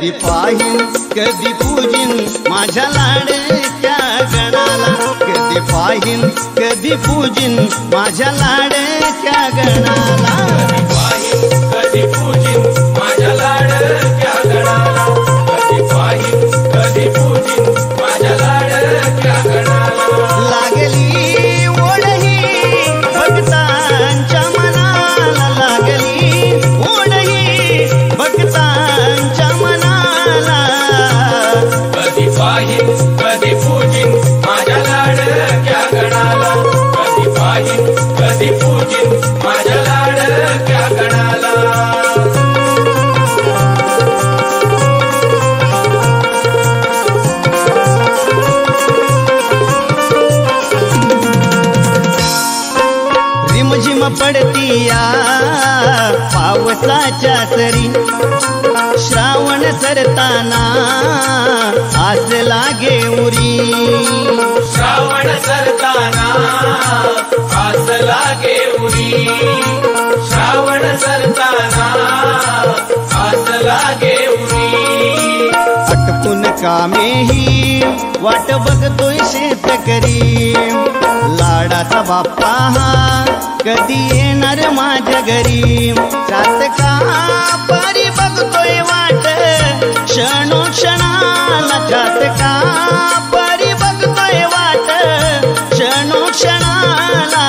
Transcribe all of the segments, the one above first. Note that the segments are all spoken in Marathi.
कधी पाहीन कधी पूजिन माझ्या लाडक्या गणाला, कधी पाहीन कधी पूजिन माझ्या लाडक्या गणाला, कधी पाहीन कधी पूजिन माझ्या लाडक्या गणाला, कधी पाहीन कधी पूजिन माझ्या लाडक्या गणाला. लागली ओढ ही भक्तांच्या मनाला, लागली ओढ ही भक्तांच्या मनाला, कधी पाहीन कधी पूजिन माझ्या लाडक्या गणाला, कधी पाहीन कधी पूजिन माझ्या लाडक्या गणाला. रिमझिम पडतीया पावसाच्या सरी, श्रावण सरताना आस लागे उरी, श्रावण सरताना आस लागे उरी, श्रावण सरताना आस लागे उरी. अटकून कामेही वाट बघतोय शेतकरी, लाडाचा बाप्पा हा कधी येणार माझ्या घरी, चातका परी बघतोय वाट क्षणोक्षणाला, चातका परी बघतोय वाट क्षणोक्षणाला,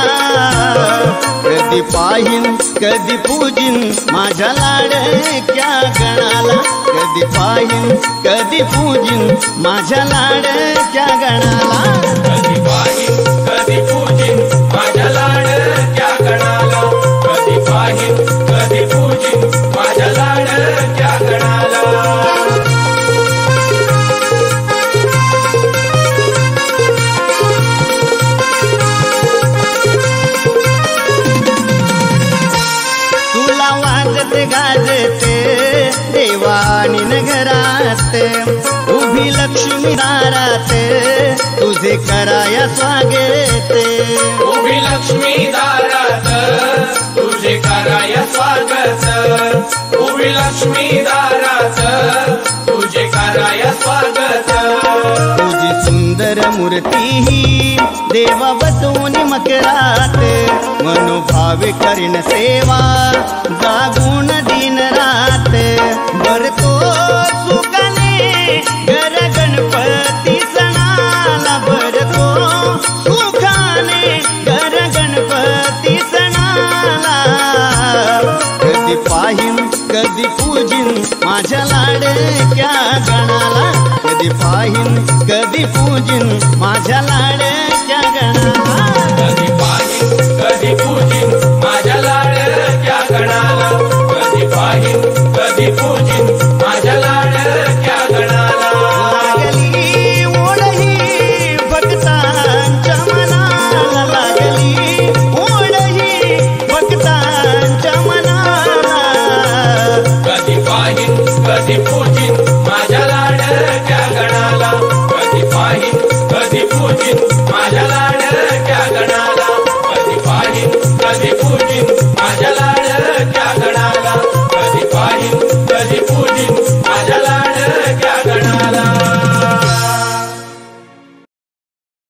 कधी पाहीन कधी पूजिन माझ्या लाडक्या गणाला, कधी पाहीन कधी पूजिन माझ्या लाडक्या गणाला, कधी पाहीन कधी पूजिन माझ्या लाडक्या गणाला, कधी पाहीन कधी पूजिन माझ्या लाडक्या गणाला. तुला वाजते गाजते देवानी नगरात, उभी लक्ष्मी दारात तुझे कराया स्वागत, उभी लक्ष्मी दारात तुझे कराया स्वागत, उभी लक्ष्मी दारात तुझे कराया स्वागत. तुझी सुंदर मूर्ती ही देवा बसवून मकरात, मनोभावे करीन सेवा जागून दिन रात, भरतो सुखाने घर गणपती सणाला, भरतो सुखाने घर गणपती सणाला, कधी पाहीन कधी पूजिन माझ्या लाडक्या गणाला, कधी पाहीन कधी पूजिन माझ्या लाडक्या गणाला, कधी पाहीन कधी पूजिन